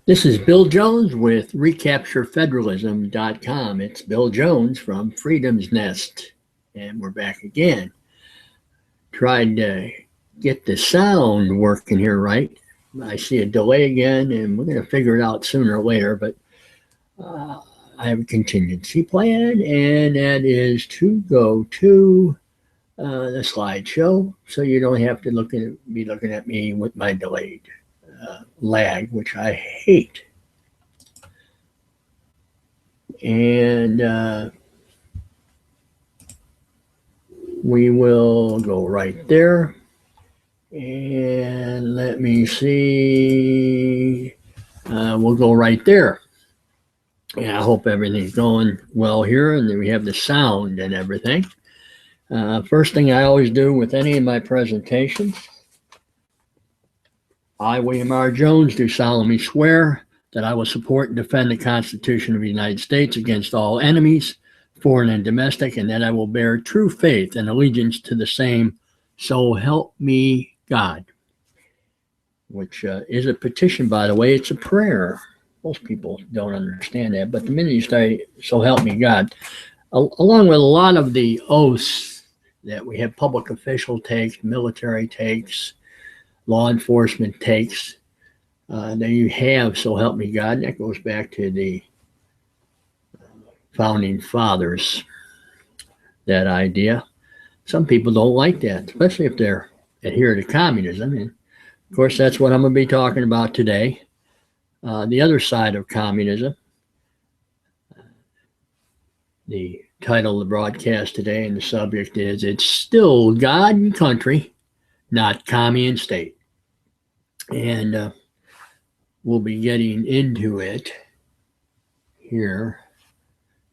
This is Bill Jones with recapturefederalism.com. It's Bill Jones from Freedom's Nest, and we're back again. Tried to get the sound working here right. I see a delay again, and we're going to figure it out sooner or later, but I have a contingency plan, and that is to go to the slideshow so you don't have to be looking at me with my delayed lag, which I hate. And we will go right there. And let me see. We'll go right there. And I hope everything's going well here, and then we have the sound and everything. First thing I always do with any of my presentations, I, William R. Jones, do solemnly swear that I will support and defend the Constitution of the United States against all enemies, foreign and domestic, and that I will bear true faith and allegiance to the same, so help me God. Which is a petition, by the way. It's a prayer. Most people don't understand that, but the minute you say, so help me God, along with a lot of the oaths that we have public official takes, military takes, law enforcement takes, that you have, so help me God. And that goes back to the founding fathers, that idea. Some people don't like that, especially if they're adhere to communism. And of course, that's what I'm going to be talking about today. The other side of communism. The title of the broadcast today and the subject is, it's still God and country, not commie and state. And we'll be getting into it here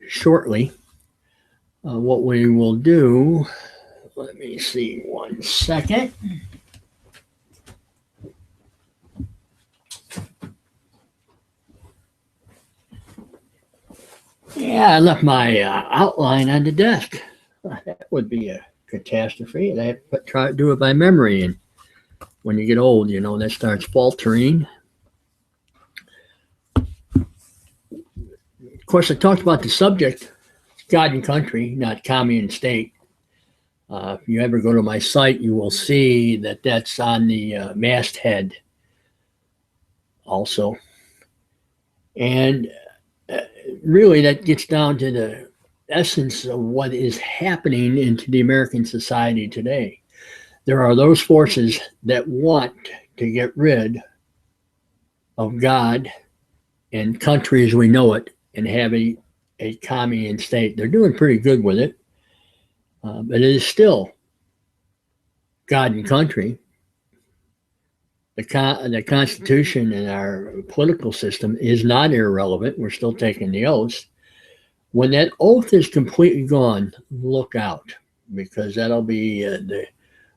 shortly. What we will do, let me see 1 second. Yeah, I left my outline on the desk. That would be a catastrophe. And I have to try to do it by memory. And when you get old, you know, that starts faltering. Of course, I talked about the subject, God and country, not commie and state. If you ever go to my site, you will see that that's on the masthead also. And really, that gets down to the essence of what is happening into the American society today. There are those forces that want to get rid of God and country as we know it and have a commie and state. They're doing pretty good with it, but it is still God and country. The Constitution and our political system is not irrelevant. We're still taking the oaths. When that oath is completely gone, look out, because that'll be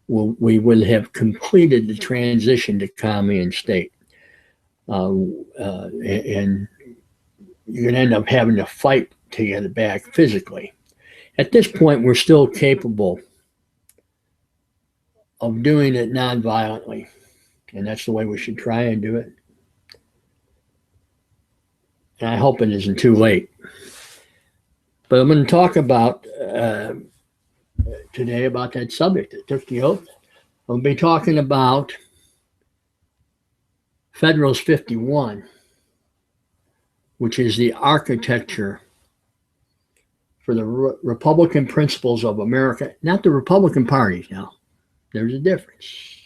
we will have completed the transition to commie and state. And you're going to end up having to fight to get it back physically. At this point, we're still capable of doing it non-violently, and that's the way we should try and do it. And I hope it isn't too late. But I'm going to talk about today about that subject that took the oath. I'll be talking about Federalist 51, which is the architecture for the Republican principles of America, not the Republican Party now. There's a difference.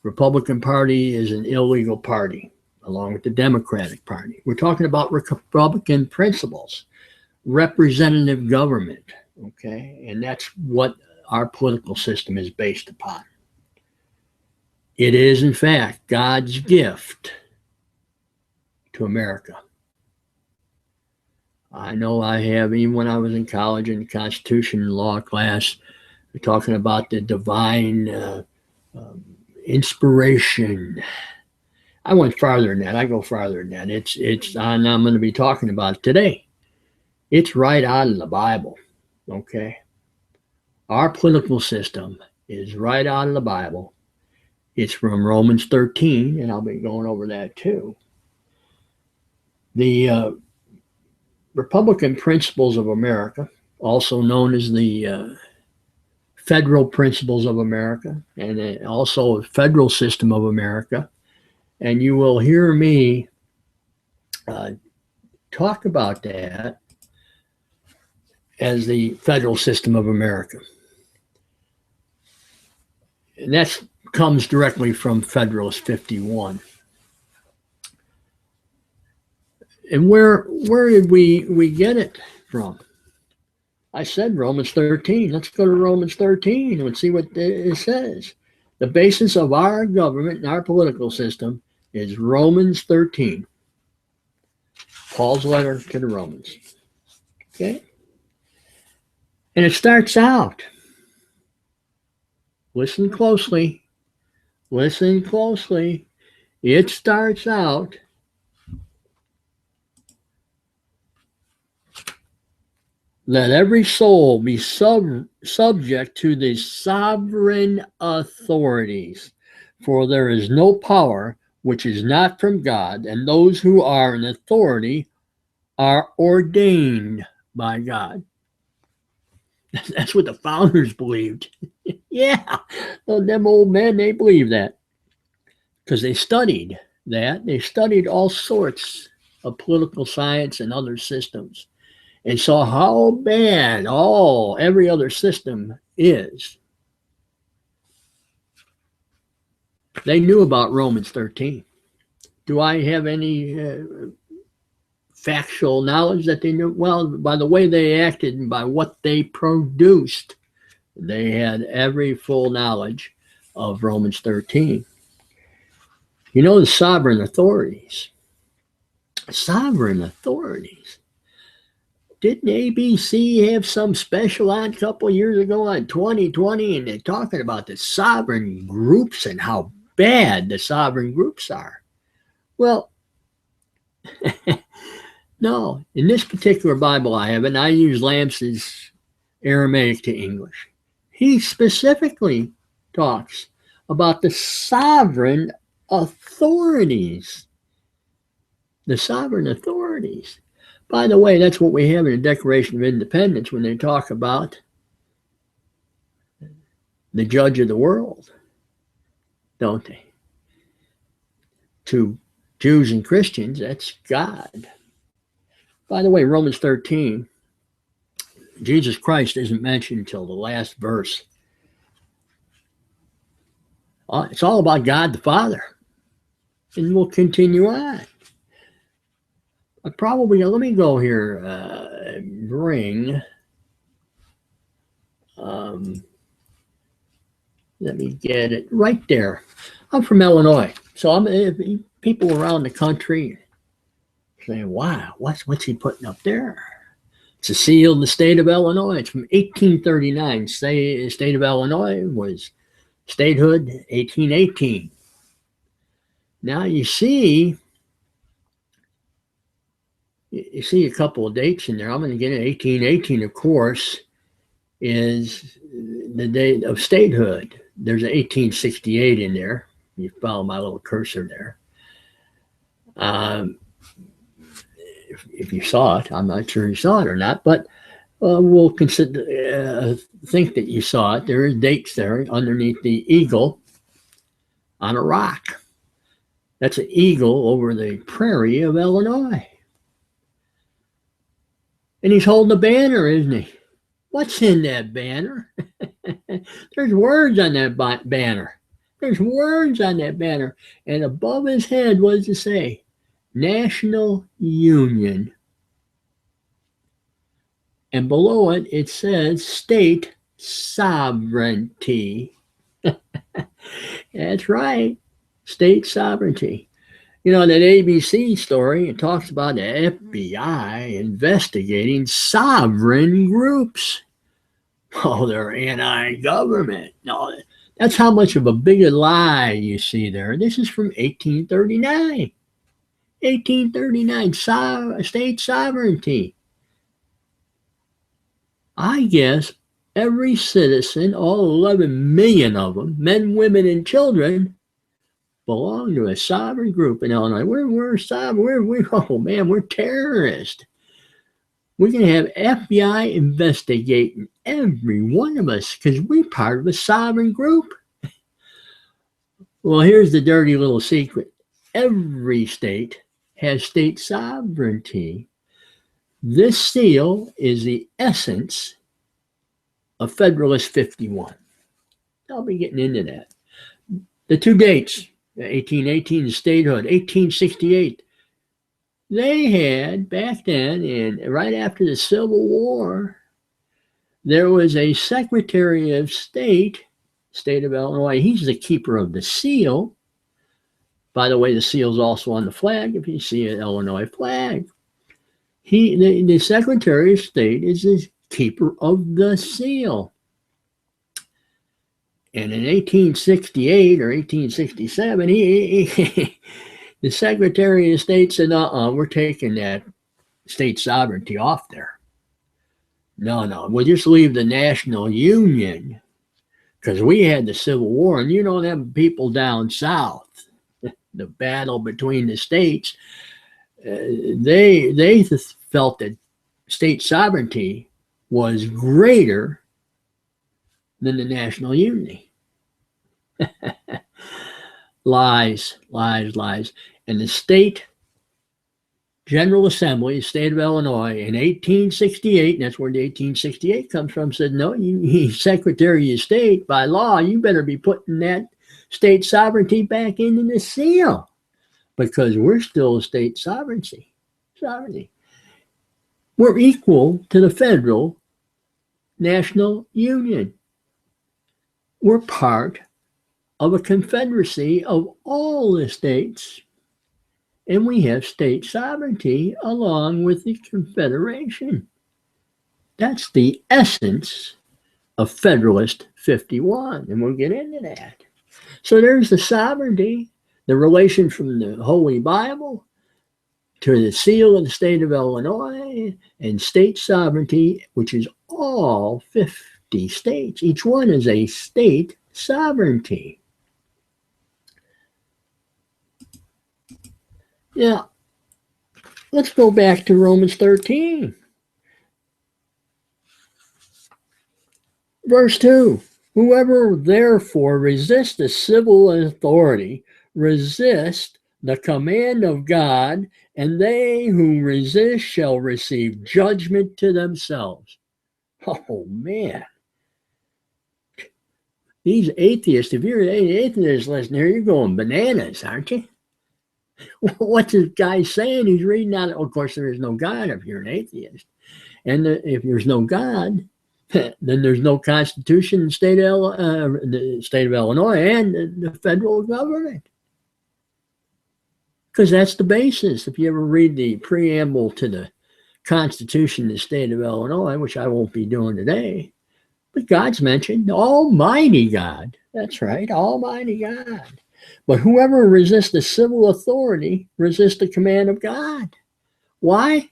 Republican Party is an illegal party, along with the Democratic Party. We're talking about Republican principles, representative government, okay? And that's what our political system is based upon. It is, in fact, God's gift to America. I know I have, even when I was in college in the Constitution law class, we're talking about the divine inspiration. I went farther than that. I go farther than that. It's I'm going to be talking about it today. It's right out of the Bible, okay? Our political system is right out of the Bible. It's from Romans 13, and I'll be going over that too. The Republican Principles of America, also known as the Federal Principles of America, and also Federal System of America. And you will hear me talk about that as the Federal System of America. And that comes directly from Federalist 51. And where did we get it from? I said Romans 13. Let's go to Romans 13 and see what it says. The basis of our government and our political system is Romans 13. Paul's letter to the Romans. Okay? And it starts out, listen closely, it starts out, let every soul be subject to the sovereign authorities, for there is no power which is not from God, and those who are in authority are ordained by God. That's what the founders believed. Yeah, them old men, they believed that because they studied that. They studied all sorts of political science and other systems and saw how bad every other system is. They knew about Romans 13. Do I have any factual knowledge that they knew? Well, by the way they acted and by what they produced, they had every full knowledge of Romans 13. You know, the sovereign authorities. Sovereign authorities. Didn't ABC have some special on a couple of years ago on 2020, and they're talking about the sovereign groups and how bad the sovereign groups are? Well, no, in this particular Bible I have, and I use Lams's Aramaic to English, he specifically talks about the sovereign authorities. The sovereign authorities. By the way, that's what we have in the Declaration of Independence when they talk about the judge of the world, don't they? To Jews and Christians, that's God. By the way, Romans 13, Jesus Christ isn't mentioned until the last verse. It's all about God the Father. And we'll continue on. Let me go here, let me get it right there. I'm from Illinois. So people around the country saying, wow, what's he putting up there? It's a seal of the state of Illinois. It's from 1839. The state of Illinois was statehood 1818. Now you see a couple of dates in there. I'm going to get it. 1818, of course, is the date of statehood. There's an 1868 in there. You follow my little cursor there. If you saw it, I'm not sure you saw it or not, but we'll think that you saw it. There are dates there underneath the eagle on a rock. That's an eagle over the prairie of Illinois. And he's holding a banner, isn't he? What's in that banner? There's words on that banner. There's words on that banner. And above his head, what does it say? National Union. And below it, it says state sovereignty. That's right. State sovereignty. You know, that ABC story, it talks about the FBI investigating sovereign groups. Oh, they're anti-government. No, that's how much of a big lie you see there. This is from 1839. 1839, state sovereignty. I guess every citizen, all 11 million of them, men, women, and children, belong to a sovereign group in Illinois. We're sovereign. Oh man, we're terrorists. We're going to have FBI investigating every one of us because we're part of a sovereign group. Well, here's the dirty little secret. Every state has state sovereignty. This seal is the essence of Federalist 51. I'll be getting into that. The two dates, 1818, statehood, 1868. They had back then, and right after the Civil War, there was a Secretary of State of Illinois. He's the keeper of the seal. By the way, the seal is also on the flag. If you see an Illinois flag, the Secretary of State is the keeper of the seal. And in 1868 or 1867, the Secretary of State said, we're taking that state sovereignty off there. No, we'll just leave the national union because we had the Civil War, and you know them people down south, the battle between the states, they felt that state sovereignty was greater than the national unity. Lies. And the state General Assembly, state of Illinois, in 1868, and that's where the 1868 comes from, said, no, you Secretary of State, by law, you better be putting that state sovereignty back into the seal because we're still a state sovereignty. We're equal to the federal national union. We're part of a confederacy of all the states, and we have state sovereignty along with the confederation. That's the essence of Federalist 51, and we'll get into that. So there's the sovereignty, the relation from the Holy Bible to the seal of the state of Illinois, and state sovereignty, which is all 50 states. Each one is a state sovereignty. Now, let's go back to Romans 13. Verse 2, whoever therefore resists the civil authority, resist the command of God, and they who resist shall receive judgment to themselves. Oh, man. These atheists, if you're an atheist listening here, you're going bananas, aren't you? What's this guy saying? He's reading out, of course, there is no God if you're an atheist. And if there's no God, then there's no constitution in the state of Illinois and the federal government. Because that's the basis. If you ever read the preamble to the Constitution of the state of Illinois, which I won't be doing today, but God's mentioned, Almighty God. That's right, Almighty God. But whoever resists the civil authority resists the command of God. Why?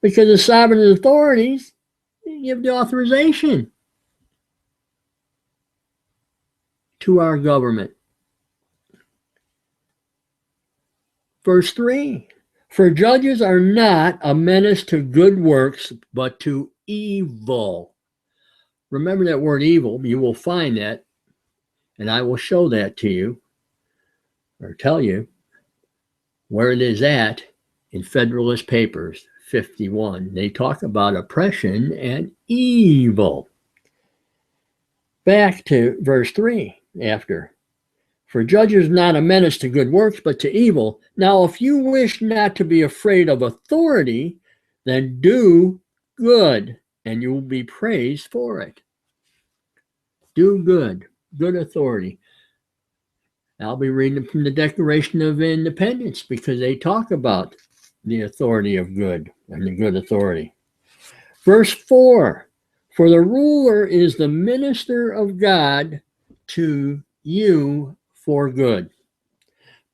Because the sovereign authorities give the authorization to our government. Verse 3, for judges are not a menace to good works, but to evil. Remember that word evil. You will find that, and I will show that to you, or tell you where it is at in Federalist Papers 51. They talk about oppression and evil. Back to verse 3 after. For judges not a menace to good works, but to evil. Now, if you wish not to be afraid of authority, then do good, and you will be praised for it. Do good authority. I'll be reading from the Declaration of Independence because they talk about the authority of good and the good authority. Verse 4, for the ruler is the minister of God to you for good.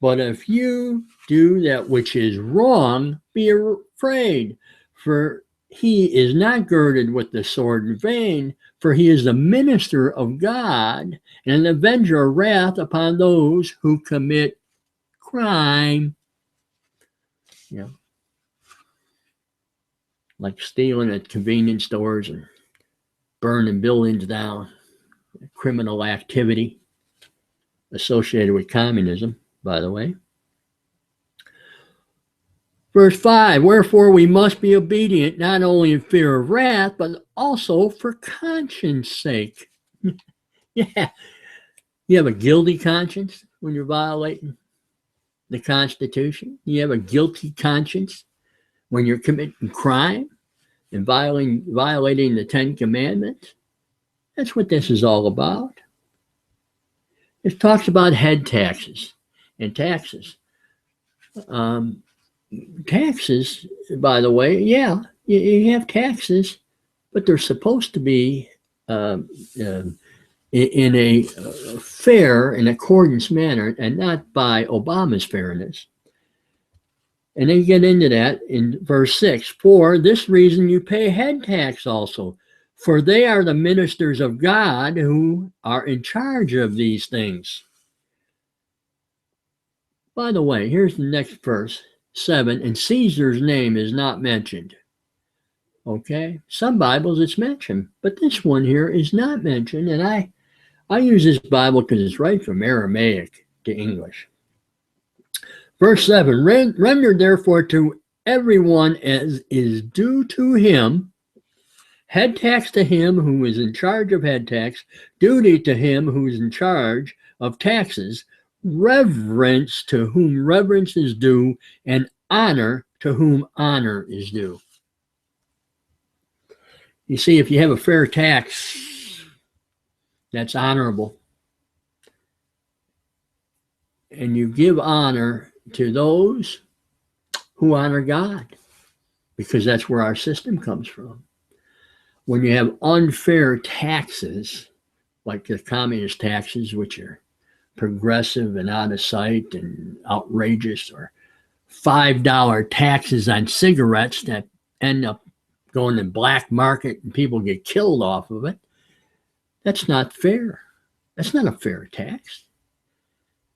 But if you do that which is wrong, be afraid, for he is not girded with the sword in vain, for he is the minister of God and an avenger of wrath upon those who commit crime. You know, like stealing at convenience stores and burning buildings down, criminal activity associated with communism, by the way. Verse 5, wherefore we must be obedient, not only in fear of wrath, but also for conscience sake. Yeah, you have a guilty conscience when you're violating the Constitution. You have a guilty conscience when you're committing crime and violating the Ten Commandments. That's what this is all about. It talks about head taxes and taxes. Taxes, by the way, yeah, you have taxes, but they're supposed to be in a fair and accordance manner, and not by Obama's fairness. And then you get into that in verse 6. For this reason you pay head tax also, for they are the ministers of God who are in charge of these things. By the way, here's the next verse, 7, and Caesar's name is not mentioned. Okay, some Bibles it's mentioned, but this one here is not mentioned, and I use this Bible because it's right from Aramaic to English. Verse 7, render therefore to everyone as is due to him, head tax to him who is in charge of head tax, duty to him who is in charge of taxes, reverence to whom reverence is due, and honor to whom honor is due. You see, if you have a fair tax, that's honorable. And you give honor to those who honor God, because that's where our system comes from. When you have unfair taxes, like the communist taxes, which are progressive and out of sight and outrageous, or $5 taxes on cigarettes that end up going in black market and people get killed off of it, that's not fair. That's not a fair tax.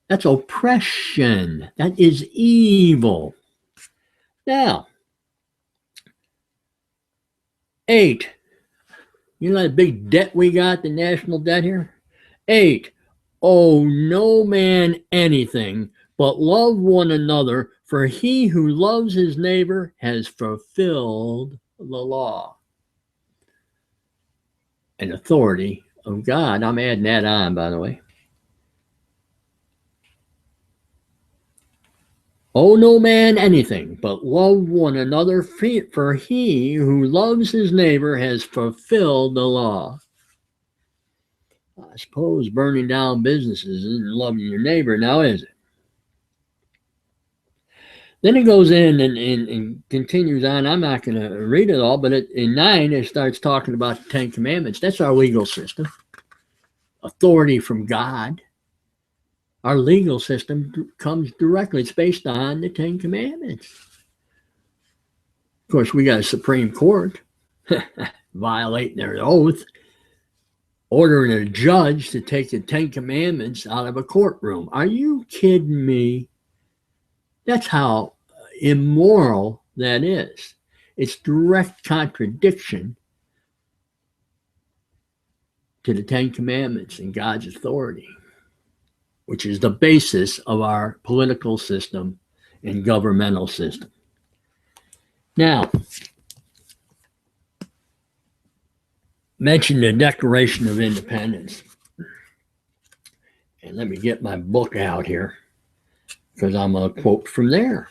That's oppression. That is evil. Now, 8. You know that big debt we got, the national debt here? 8. Owe no man anything, but love one another, for he who loves his neighbor has fulfilled the law and authority of God. I'm adding that on, by the way. Owe no man anything, but love one another, for he who loves his neighbor has fulfilled the law. I suppose burning down businesses isn't loving your neighbor now, is it? Then it goes in and continues on. I'm not going to read it all, but in 9, it starts talking about the Ten Commandments. That's our legal system. Authority from God. Our legal system comes directly. It's based on the Ten Commandments. Of course, we got a Supreme Court violating their oath, ordering a judge to take the Ten Commandments out of a courtroom. Are you kidding me? That's how immoral that is. It's direct contradiction to the Ten Commandments and God's authority, which is the basis of our political system and governmental system. Now, mention the Declaration of Independence. And let me get my book out here, because I'm going to quote from there.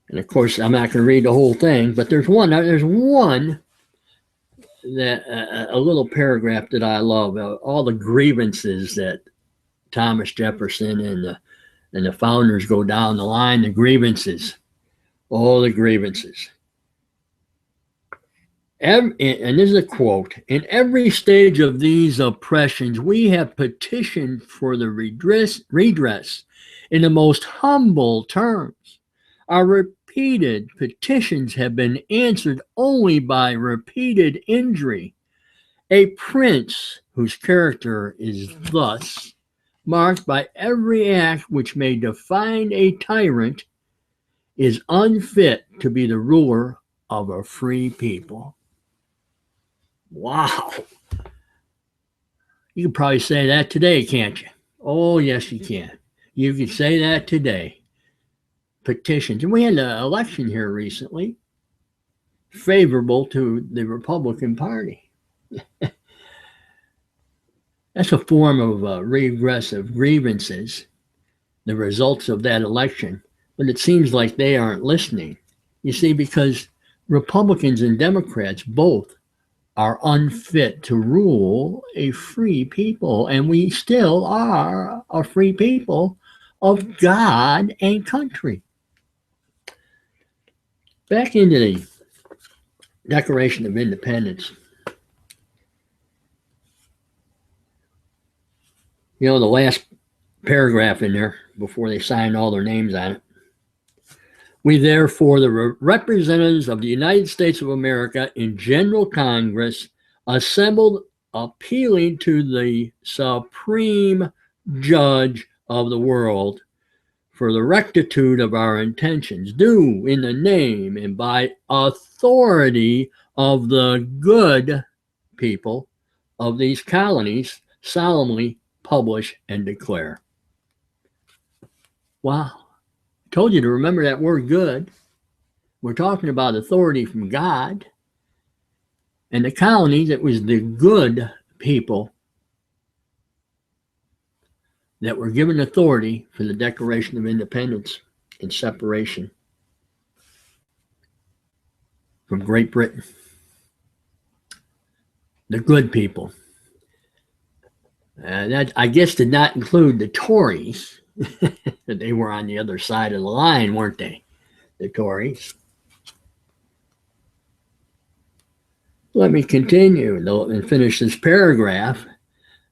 And of course, I'm not going to read the whole thing, but there's one that a little paragraph that I love. All the grievances that Thomas Jefferson and the founders go down the line, the grievances, all the grievances. And this is a quote, in every stage of these oppressions, we have petitioned for the redress in the most humble terms. Our repeated petitions have been answered only by repeated injury. A prince whose character is thus marked by every act which may define a tyrant is unfit to be the ruler of a free people. Wow. You can probably say that today, can't you? Oh, yes, you can. You can say that today. Petitions. And we had an election here recently favorable to the Republican Party. That's a form of regress of grievances, the results of that election. But it seems like they aren't listening. You see, because Republicans and Democrats both are unfit to rule a free people, and we still are a free people of God and country. Back into the Declaration of Independence. You know, the last paragraph in there, before they signed all their names on it. We therefore, the representatives of the United States of America in General Congress, assembled appealing to the Supreme Judge of the world for the rectitude of our intentions, do in the name and by authority of the good people of these colonies, solemnly publish and declare. Wow. I told you to remember that word good. We're talking about authority from God. And the colonies, it was the good people that were given authority for the Declaration of Independence and separation from Great Britain. The good people. That, I guess, did not include the Tories. They were on the other side of the line, weren't they? The Tories. Let me continue and finish this paragraph.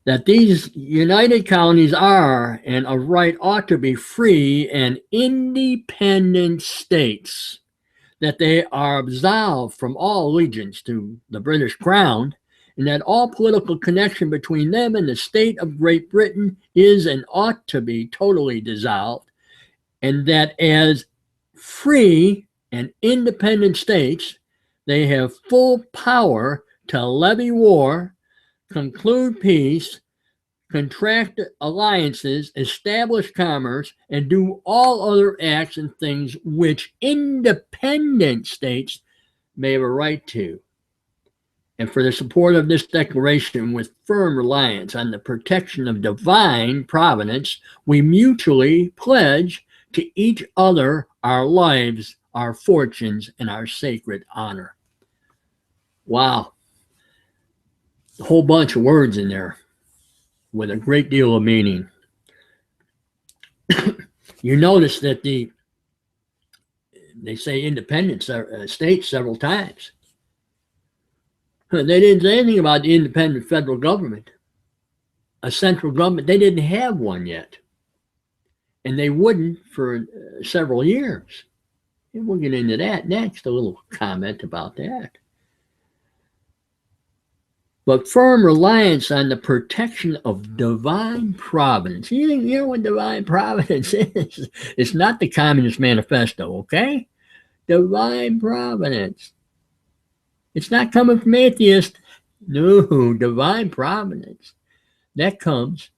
That these united colonies are and of right ought to be free and independent states, that they are absolved from all allegiance to the British Crown, and that all political connection between them and the state of Great Britain is and ought to be totally dissolved, and that as free and independent states, they have full power to levy war, conclude peace, contract alliances, establish commerce, and do all other acts and things which independent states may have a right to. And for the support of this declaration, with firm reliance on the protection of divine providence, we mutually pledge to each other our lives, our fortunes, and our sacred honor. Wow. A whole bunch of words in there with a great deal of meaning. You notice that they say independent states several times. They didn't say anything about the independent federal government, a central government. They didn't have one yet, and they wouldn't for several years. And we'll get into that next, a little comment about that. But firm reliance on the protection of divine providence. You know what divine providence is? It's not the Communist Manifesto, okay? Divine providence. It's not coming from atheists. No, divine providence. That comes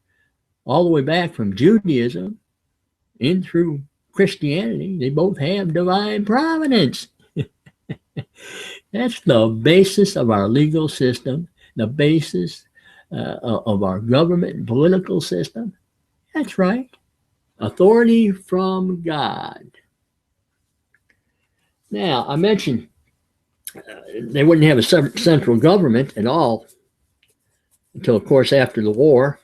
all the way back from Judaism in through Christianity. They both have divine providence. That's the basis of our legal system, the basis of our government and political system. That's right. Authority from God. Now, I mentioned they wouldn't have a central government at all until, of course, after the war,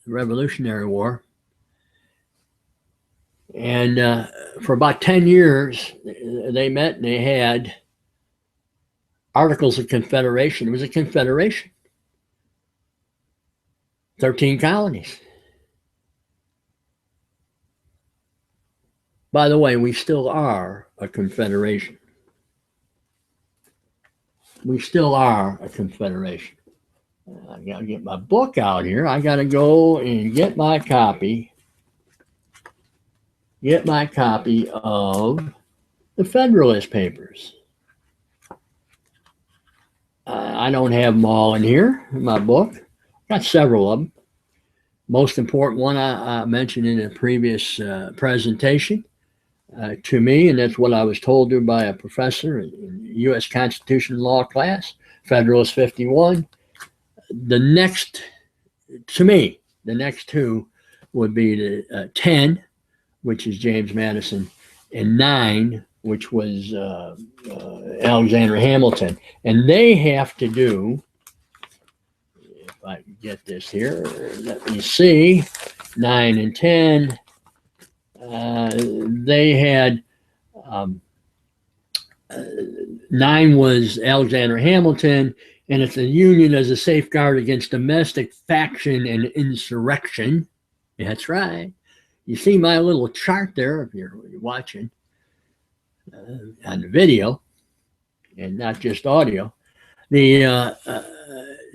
the Revolutionary War. And for about 10 years, they met and they had Articles of Confederation. It was a confederation. 13 colonies. By the way, we still are a confederation. We still are a confederation. I got to get my book out here. I got to go and get my copy. Get my copy of the Federalist Papers. I don't have them all in here in my book. Got several of them. Most important one I mentioned in a previous presentation to me, and that's what I was told to by a professor in U.S. Constitution law class, Federalist 51. The next, to me, the next two would be the 10, which is James Madison, and 9, which was Alexander Hamilton. And they have to do, if I can get this here, let me see, 9 and 10, they had, 9 was Alexander Hamilton, and it's a union as a safeguard against domestic faction and insurrection. That's right. You see my little chart there if you're watching on the video and not just audio. The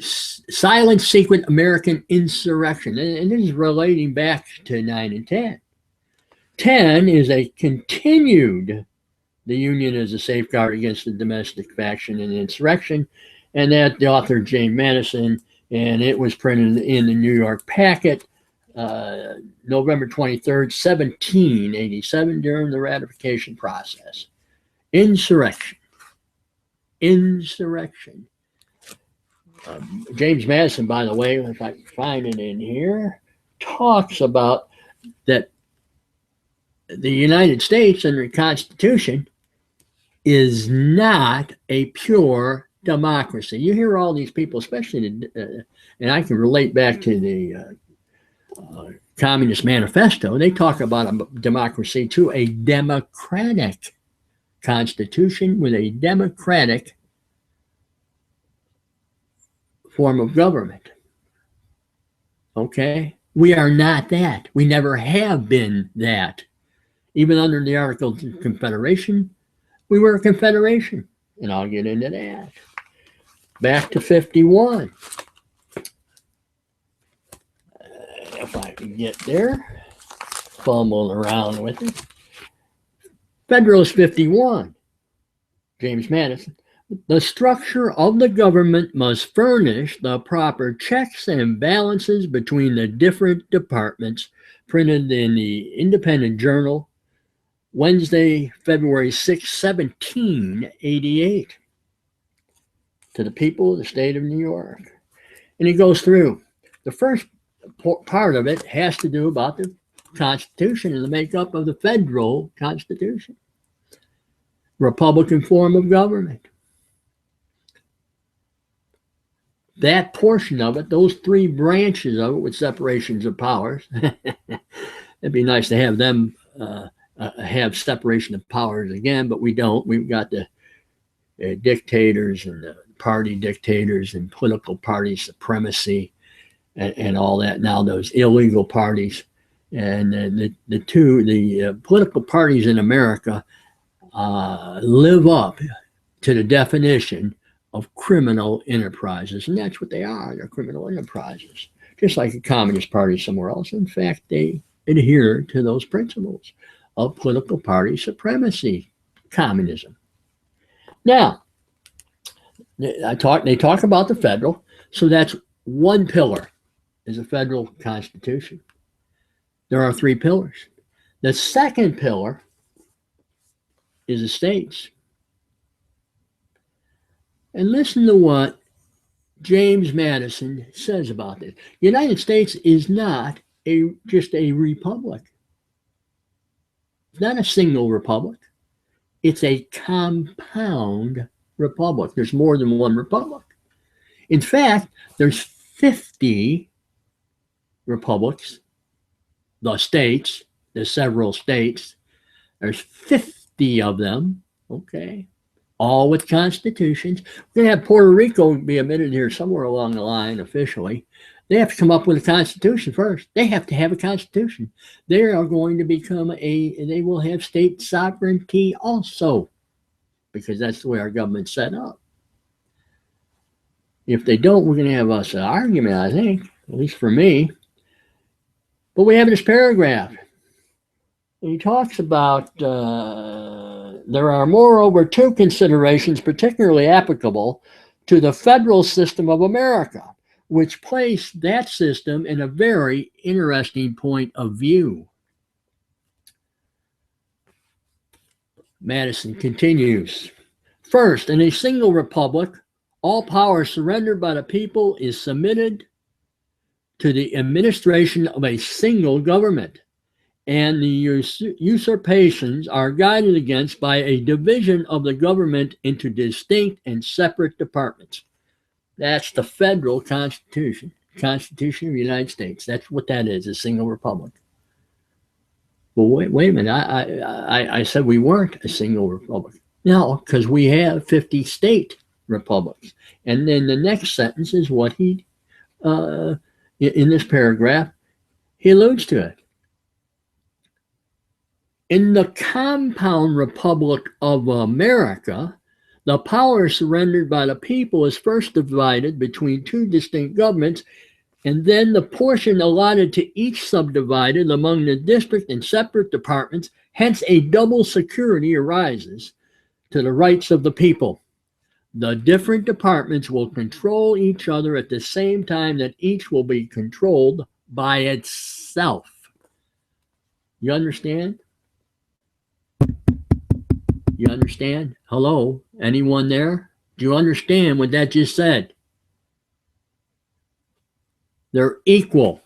silent, secret American insurrection. And this is relating back to 9 and 10. 10 is a continued, the Union as a safeguard against the domestic faction and insurrection. And that the author James Madison, and it was printed in the New York Packet, November 23rd, 1787, during the ratification process. Insurrection. Insurrection. James Madison, by the way, if I can find it in here, talks about that the United States and the Constitution is not a pure democracy. You hear all these people, especially, and I can relate back to the Communist Manifesto, they talk about a democracy to a democratic constitution with a democratic form of government. Okay? We are not that. We never have been that. Even under the Articles of Confederation, we were a confederation. And I'll get into that. Back to 51. If I can get there, fumble around with it. Federalist 51, James Madison. The structure of the government must furnish the proper checks and balances between the different departments, printed in the Independent Journal, Wednesday, February 6, 1788. To the people of the state of New York. And he goes through. The first part of it has to do about the Constitution and the makeup of the federal Constitution. Republican form of government. That portion of it, those 3 branches of it with separations of powers, it'd be nice to have them have separation of powers again, but we don't. We've got the dictators and the party dictators and political party supremacy and all that. Now those illegal parties and the political parties in America live up to the definition of criminal enterprises, and that's what they are. They're criminal enterprises, just like a communist party somewhere else. In fact, they adhere to those principles of political party supremacy, communism. Now, they talk about the federal, so that's one pillar is a federal constitution. There are 3 pillars. The second pillar is the states. And listen to what James Madison says about this. The United States is not just a republic. It's not a single republic. It's a compound republic. There's more than one republic. In fact, there's 50 republics, the states, the several states. There's 50 of them, okay, all with constitutions. We're going to have Puerto Rico be admitted here somewhere along the line officially. They have to come up with a constitution first. They have to have a constitution. They are going to become they will have state sovereignty also, because that's the way our government's set up. If they don't, we're going to have us an argument, I think, at least for me. But we have this paragraph. He talks about there are moreover two considerations particularly applicable to the federal system of America, which place that system in a very interesting point of view. Madison continues. First, in a single republic, all power surrendered by the people is submitted to the administration of a single government, and the usurpations are guided against by a division of the government into distinct and separate departments. That's the federal Constitution, Constitution of the United States. That's what that is, a single republic. Well, wait a minute. I said we weren't a single republic. No, because we have 50 state republics. And then the next sentence is what he, in this paragraph, he alludes to it. In the compound Republic of America, the power surrendered by the people is first divided between two distinct governments, and then the portion allotted to each subdivided among the district and separate departments. Hence, a double security arises to the rights of the people. The different departments will control each other at the same time that each will be controlled by itself. You understand? You understand? Hello? Anyone there? Do you understand what that just said? They're equal.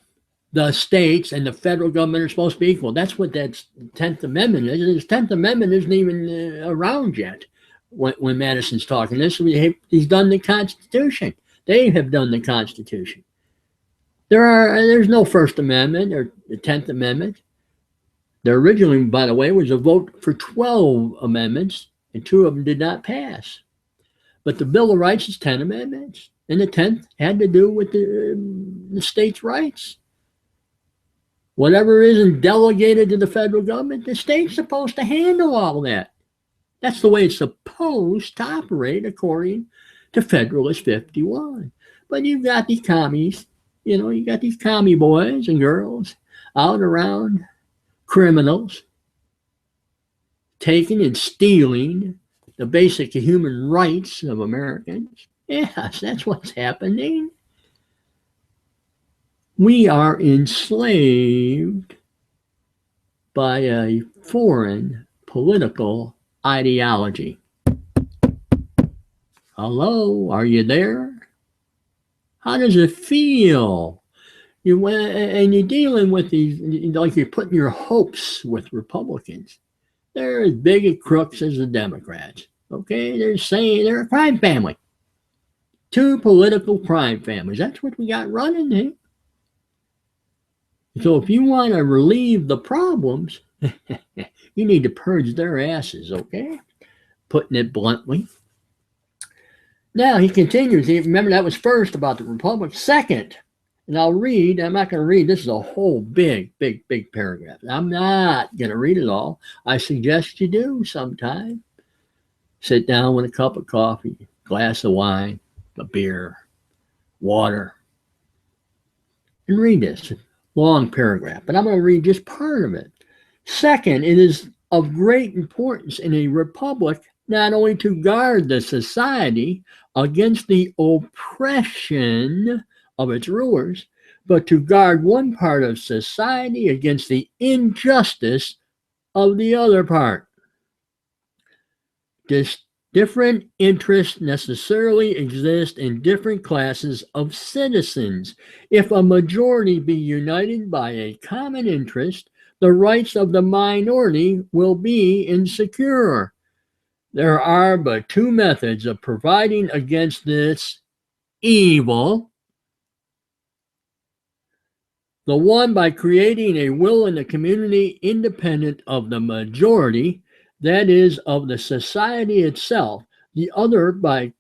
The states and the federal government are supposed to be equal. That's what that 10th Amendment is. The 10th Amendment isn't even around yet when Madison's talking this. He's done the Constitution. They have done the Constitution. There's no First Amendment or the 10th Amendment. There originally, by the way, was a vote for 12 amendments, and 2 of them did not pass. But the Bill of Rights is 10 amendments, and the 10th had to do with the states' rights. Whatever isn't delegated to the federal government, the state's supposed to handle all that. That's the way it's supposed to operate according to Federalist 51. But you've got these commies, you got these commie boys and girls out around, criminals, taking and stealing the basic human rights of Americans. Yes, that's what's happening. We are enslaved by a foreign political ideology. Hello, are you there? How does it feel? And you're dealing with these, like you're putting your hopes with Republicans. They're as big a crooks as the Democrats. Okay, they're saying they're a crime family. 2 political crime families. That's what we got running here. So if you want to relieve the problems, you need to purge their asses, okay? Putting it bluntly. Now he continues. Remember, that was first about the Republic. Second, and I'm not going to read, this is a whole big paragraph. I'm not going to read it all. I suggest you do sometime. Sit down with a cup of coffee, glass of wine, a beer, water, and read this long paragraph. But I'm going to read just part of it. Second, it is of great importance in a republic not only to guard the society against the oppression of its rulers, but to guard one part of society against the injustice of the other part. Different interests necessarily exist in different classes of citizens. If a majority be united by a common interest, the rights of the minority will be insecure. There are but 2 methods of providing against this evil. The one by creating a will in the community independent of the majority, that is, of the society itself. The other by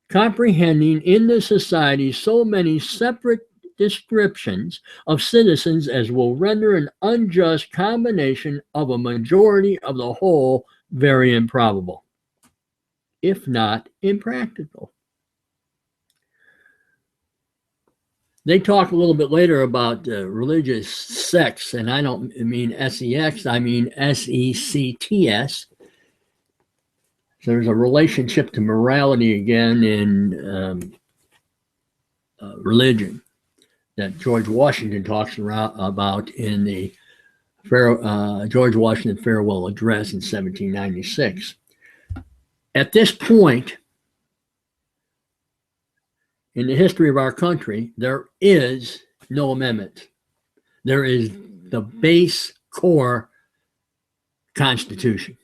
comprehending in the society so many separate descriptions of citizens as will render an unjust combination of a majority of the whole very improbable, if not impractical. They talk a little bit later about religious sects, and I don't mean sex, I mean sects. So there's a relationship to morality again in religion that George Washington talks about in the George Washington Farewell Address in 1796. At this point in the history of our country, there is no amendment. There is the base core Constitution.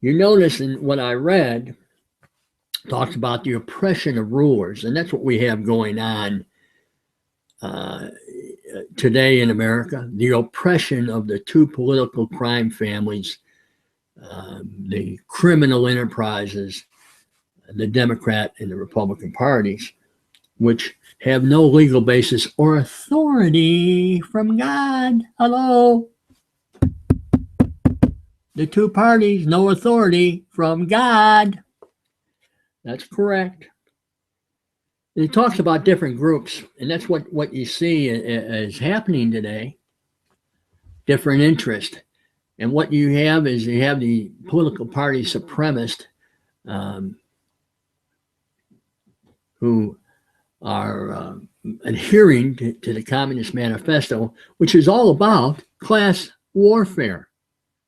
You notice in what I read, talks about the oppression of rulers, and that's what we have going on today in America, the oppression of the two political crime families, the criminal enterprises, the Democrat and the Republican parties, which have no legal basis or authority from God. Hello? The two parties, no authority from God. That's correct. It talks about different groups, and that's what you see is happening today. Different interest. And what you have is you have the political party supremacists who are adhering to the Communist Manifesto, which is all about class warfare,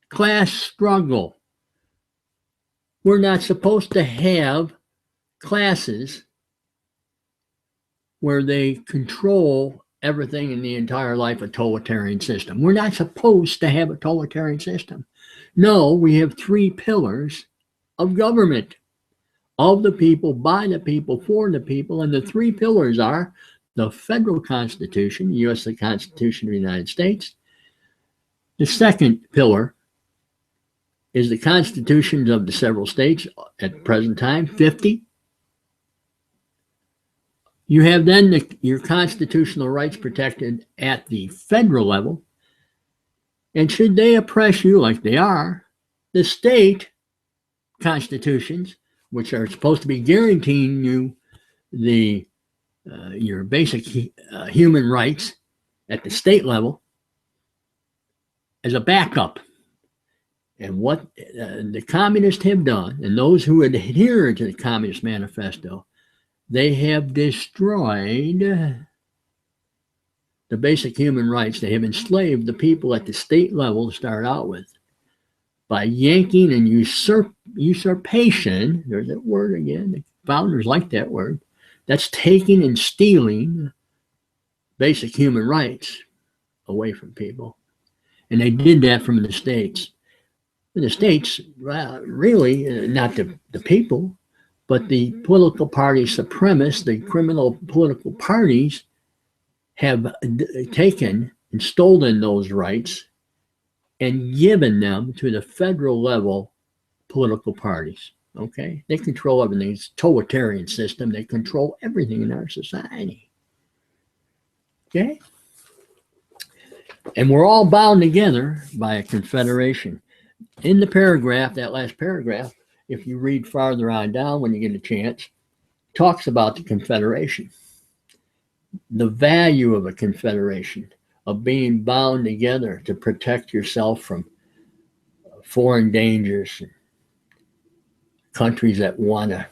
class struggle. We're not supposed to have classes where they control everything in the entire life, a totalitarian system. We're not supposed to have a totalitarian system. No, we have three pillars of government: of the people, by the people, for the people. And the three pillars are the federal Constitution, the U.S. Constitution of the United States. The second pillar is the constitutions of the several states at the present time, 50. You have then your constitutional rights protected at the federal level. And should they oppress you like they are, the state constitutions, which are supposed to be guaranteeing you your basic human rights at the state level, as a backup. And what the communists have done, and those who adhere to the Communist Manifesto, they have destroyed the basic human rights. They have enslaved the people at the state level to start out with by yanking and usurpation. There's that word again. The founders like that word. That's taking and stealing basic human rights away from people. And they did that from the states. The states, really, not the people, but the political party supremacists, the criminal political parties, have taken and stolen those rights and given them to the federal level political parties. Okay? They control everything. It's a totalitarian system. They control everything in our society. Okay? And we're all bound together by a confederation. In the paragraph, that last paragraph, if you read farther on down when you get a chance, talks about the confederation, the value of a confederation, of being bound together to protect yourself from foreign dangers, countries that want to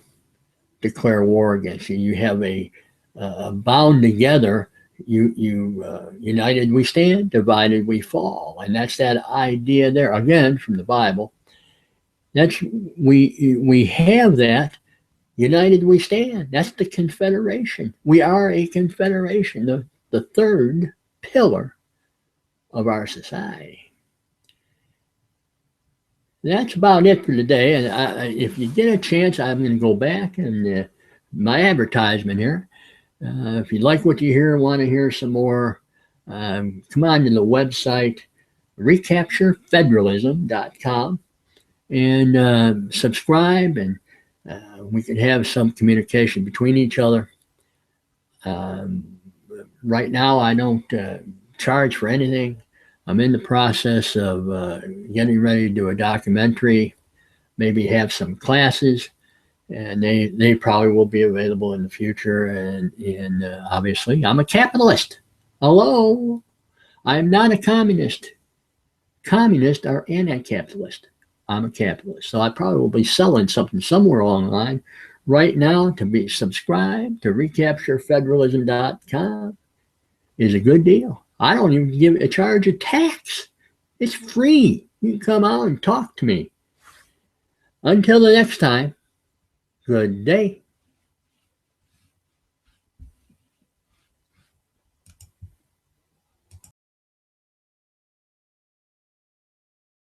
declare war against you. You have a bound together. United we stand, divided we fall, and that's that idea there again from the Bible. That's we have that. United we stand. That's the confederation. We are a confederation, the third pillar of our society. That's about it for today. And if you get a chance, I'm going to go back and my advertisement here. If you like what you hear, want to hear some more, come on to the website recapturefederalism.com and subscribe, and we can have some communication between each other. Right now, I don't charge for anything. I'm in the process of getting ready to do a documentary, maybe have some classes, and they probably will be available in the future. And obviously, I'm a capitalist. Hello, I'm not a communist. Communists are anti-capitalist. I'm a capitalist, so I probably will be selling something somewhere along the line. Right now, to be subscribed to recapturefederalism.com is a good deal. I don't even give a charge a tax. It's free. You can come out and talk to me. Until the next time, good day.